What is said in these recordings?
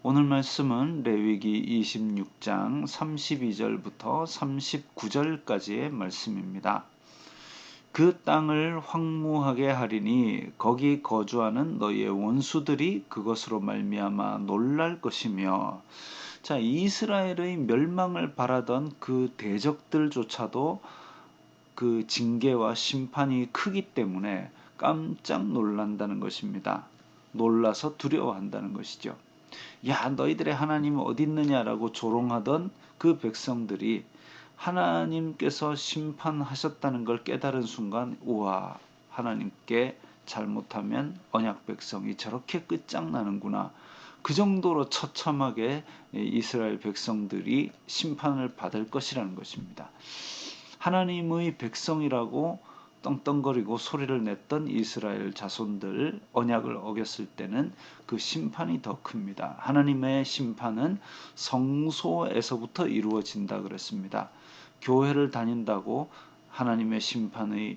오늘 말씀은 레위기 26장 32절부터 39절까지의 말씀입니다. 그 땅을 황무하게 하리니 거기 거주하는 너희의 원수들이 그것으로 말미암아 놀랄 것이며, 자, 이스라엘의 멸망을 바라던 그 대적들조차도 그 징계와 심판이 크기 때문에 깜짝 놀란다는 것입니다. 놀라서 두려워한다는 것이죠. 야, 너희들의 하나님은 어디 있느냐라고 조롱하던 그 백성들이 하나님께서 심판하셨다는 걸 깨달은 순간, 우와, 하나님께 잘못하면 언약 백성이 저렇게 끝장나는구나. 그 정도로 처참하게 이스라엘 백성들이 심판을 받을 것이라는 것입니다. 하나님의 백성이라고 떵떵거리고 소리를 냈던 이스라엘 자손들, 언약을 어겼을 때는 그 심판이 더 큽니다. 하나님의 심판은 성소에서부터 이루어진다 그랬습니다. 교회를 다닌다고 하나님의 심판이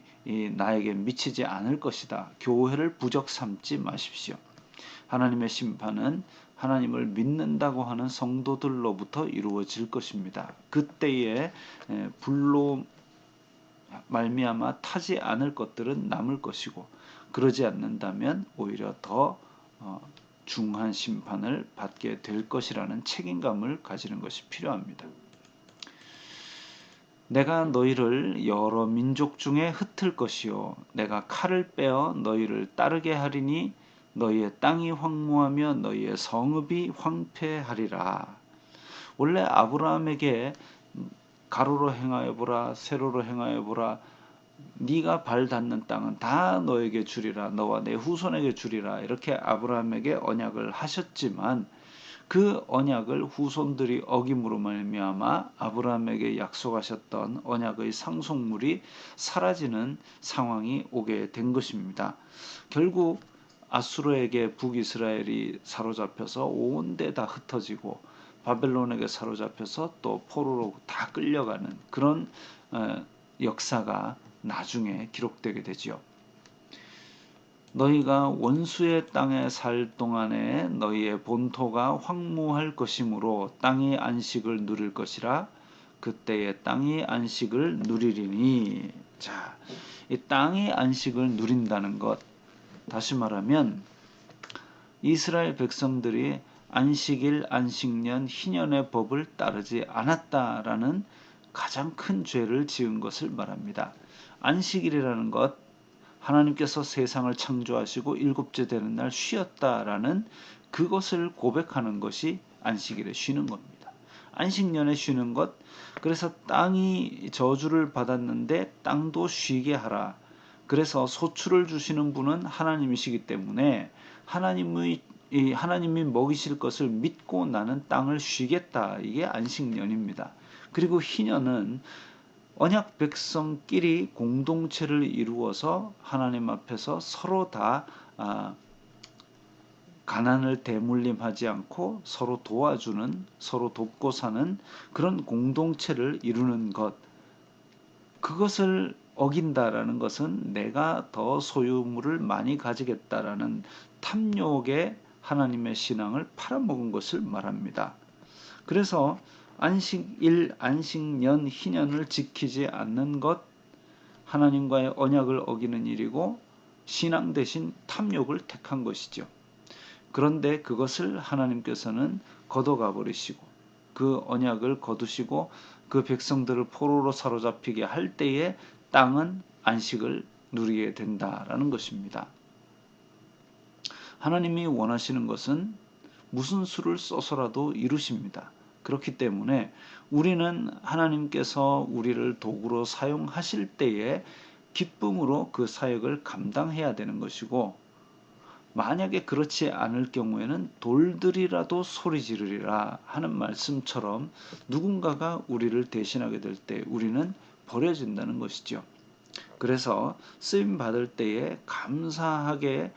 나에게 미치지 않을 것이다. 교회를 부적 삼지 마십시오. 하나님의 심판은 하나님을 믿는다고 하는 성도들로부터 이루어질 것입니다. 그때에 불로 말미암아 타지 않을 것들은 남을 것이고, 그러지 않는다면 오히려 더 중한 심판을 받게 될 것이라는 책임감을 가지는 것이 필요합니다. 내가 너희를 여러 민족 중에 흩을 것이요 내가 칼을 빼어 너희를 따르게 하리니 너희의 땅이 황무하며 너희의 성읍이 황폐하리라. 원래 아브라함에게 가로로 행하여 보라, 세로로 행하여 보라, 네가 발 닿는 땅은 다 너에게 주리라, 너와 내 후손에게 주리라, 이렇게 아브라함에게 언약을 하셨지만 그 언약을 후손들이 어김으로 말미암아 아브라함에게 약속하셨던 언약의 상속물이 사라지는 상황이 오게 된 것입니다. 결국 아수르에게 북이스라엘이 사로잡혀서 온 데 다 흩어지고 바벨론에게 사로잡혀서 또 포로로 다 끌려가는 그런 역사가 나중에 기록되게 되지요. 너희가 원수의 땅에 살 동안에 너희의 본토가 황무할 것이므로 땅이 안식을 누릴 것이라. 그때의 땅이 안식을 누리리니. 자, 이 땅이 안식을 누린다는 것, 다시 말하면 이스라엘 백성들이 안식일, 안식년, 희년의 법을 따르지 않았다라는 가장 큰 죄를 지은 것을 말합니다. 안식일이라는 것, 하나님께서 세상을 창조하시고 일곱째 되는 날 쉬었다라는 그것을 고백하는 것이 안식일에 쉬는 겁니다. 안식년에 쉬는 것, 그래서 땅이 저주를 받았는데 땅도 쉬게 하라. 그래서 소출을 주시는 분은 하나님이시기 때문에 하나님이 먹이실 것을 믿고 나는 땅을 쉬겠다. 이게 안식년입니다. 그리고 희년은 언약 백성끼리 공동체를 이루어서 하나님 앞에서 서로 다 가난을 대물림하지 않고 서로 도와주는, 서로 돕고 사는 그런 공동체를 이루는 것, 그것을 어긴다라는 것은 내가 더 소유물을 많이 가지겠다라는 탐욕의 하나님의 신앙을 팔아먹은 것을 말합니다. 그래서 안식일, 안식년, 희년을 지키지 않는 것, 하나님과의 언약을 어기는 일이고 신앙 대신 탐욕을 택한 것이죠. 그런데 그것을 하나님께서는 걷어가 버리시고 그 언약을 거두시고 그 백성들을 포로로 사로잡히게 할 때에 땅은 안식을 누리게 된다라는 것입니다. 하나님이 원하시는 것은 무슨 수를 써서라도 이루십니다. 그렇기 때문에 우리는 하나님께서 우리를 도구로 사용하실 때에 기쁨으로 그 사역을 감당해야 되는 것이고, 만약에 그렇지 않을 경우에는 돌들이라도 소리 지르리라 하는 말씀처럼 누군가가 우리를 대신하게 될 때 우리는 버려진다는 것이죠. 그래서 쓰임 받을 때에 감사하게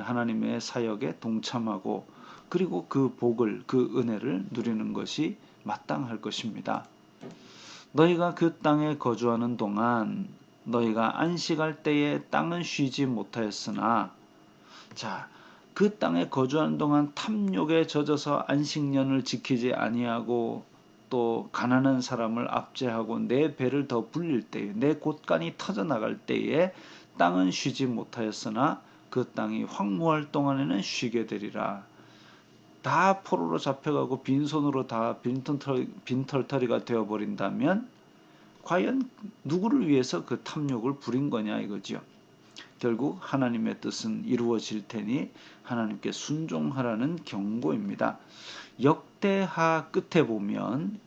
하나님의 사역에 동참하고 그리고 그 복을, 그 은혜를 누리는 것이 마땅할 것입니다. 너희가 그 땅에 거주하는 동안 너희가 안식할 때에 땅은 쉬지 못하였으나, 자, 그 땅에 거주하는 동안 탐욕에 젖어서 안식년을 지키지 아니하고 또 가난한 사람을 압제하고 내 배를 더 불릴 때에 내 곳간이 터져 나갈 때에 땅은 쉬지 못하였으나 그 땅이 황무할 동안에는 쉬게 되리라. 다 포로로 잡혀가고 빈손으로 다 빈털터리가 되어버린다면 과연 누구를 위해서 그 탐욕을 부린 거냐 이거죠. 결국 하나님의 뜻은 이루어질 테니 하나님께 순종하라는 경고입니다. 역대하 끝에 보면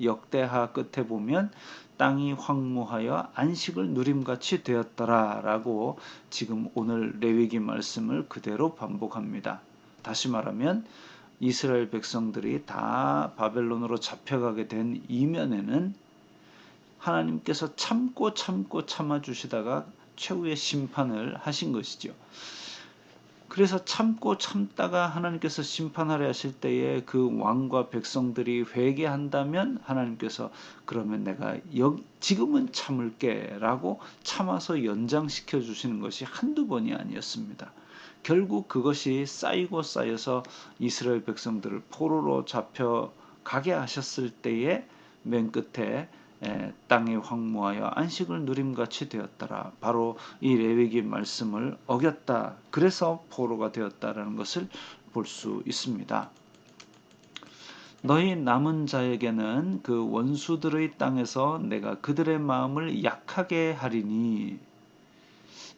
땅이 황무하여 안식을 누림같이 되었더라라고 지금 오늘 레위기 말씀을 그대로 반복합니다. 다시 말하면 이스라엘 백성들이 다 바벨론으로 잡혀가게 된 이면에는 하나님께서 참고 참아주시다가 최후의 심판을 하신 것이죠. 그래서 참고 참다가 하나님께서 심판하려 하실 때에 그 왕과 백성들이 회개한다면 하나님께서 그러면 내가 지금은 참을게 라고 참아서 연장시켜 주시는 것이 한두 번이 아니었습니다. 결국 그것이 쌓이고 쌓여서 이스라엘 백성들을 포로로 잡혀가게 하셨을 때에 맨 끝에 땅이 황무하여 안식을 누림같이 되었더라. 바로 이 레위기 말씀을 어겼다. 그래서 포로가 되었다라는 것을 볼 수 있습니다. 너희 남은 자에게는 그 원수들의 땅에서 내가 그들의 마음을 약하게 하리니.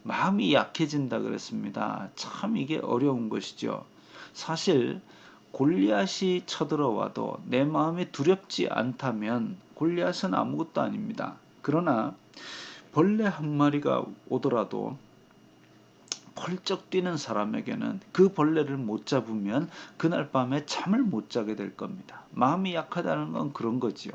마음이 약해진다 그랬습니다. 참 이게 어려운 것이죠. 사실 골리앗이 쳐들어와도 내 마음이 두렵지 않다면 골리앗은 아무것도 아닙니다. 그러나 벌레 한 마리가 오더라도 펄쩍 뛰는 사람에게는 그 벌레를 못 잡으면 그날 밤에 잠을 못 자게 될 겁니다. 마음이 약하다는 건 그런 거지요.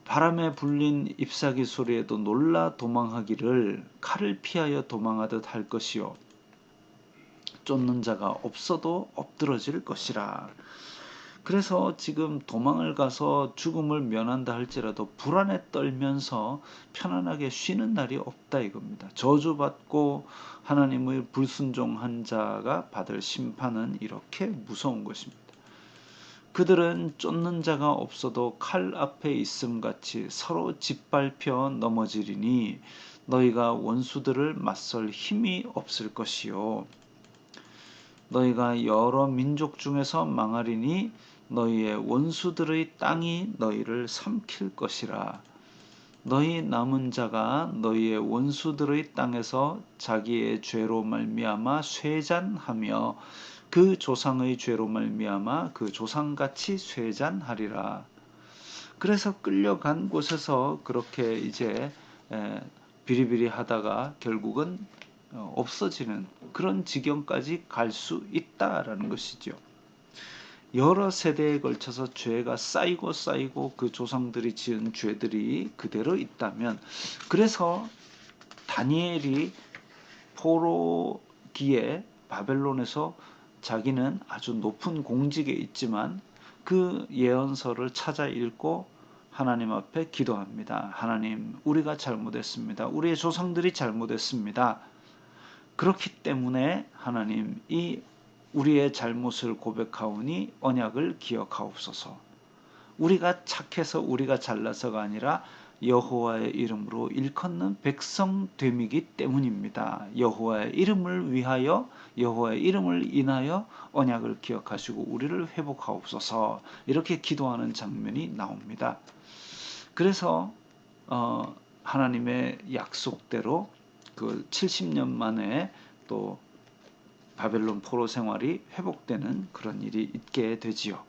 바람에 불린 잎사귀 소리에도 놀라 도망하기를 칼을 피하여 도망하듯 할 것이요. 쫓는 자가 없어도 엎드러질 것이라. 그래서 지금 도망을 가서 죽음을 면한다 할지라도 불안에 떨면서 편안하게 쉬는 날이 없다 이겁니다. 저주받고 하나님의 불순종한 자가 받을 심판은 이렇게 무서운 것입니다. 그들은 쫓는 자가 없어도 칼 앞에 있음같이 서로 짓밟혀 넘어지리니 너희가 원수들을 맞설 힘이 없을 것이요. 너희가 여러 민족 중에서 망하리니 너희의 원수들의 땅이 너희를 삼킬 것이라. 너희 남은 자가 너희의 원수들의 땅에서 자기의 죄로 말미암아 쇠잔하며 그 조상의 죄로 말미암아 그 조상같이 쇠잔하리라. 그래서 끌려간 곳에서 그렇게 이제 비리비리하다가 결국은 없어지는 그런 지경까지 갈 수 있다라는 것이죠. 여러 세대에 걸쳐서 죄가 쌓이고 그 조상들이 지은 죄들이 그대로 있다면, 그래서 다니엘이 포로기에 바벨론에서 자기는 아주 높은 공직에 있지만 그 예언서를 찾아 읽고 하나님 앞에 기도합니다. 하나님, 우리가 잘못했습니다. 우리의 조상들이 잘못했습니다. 그렇기 때문에 하나님, 이 우리의 잘못을 고백하오니 언약을 기억하옵소서. 우리가 착해서 우리가 잘나서가 아니라 여호와의 이름으로 일컫는 백성 됨이기 때문입니다. 여호와의 이름을 위하여, 여호와의 이름을 인하여 언약을 기억하시고 우리를 회복하옵소서. 이렇게 기도하는 장면이 나옵니다. 그래서 하나님의 약속대로 그 70년 만에 또 바벨론 포로 생활이 회복되는 그런 일이 있게 되지요.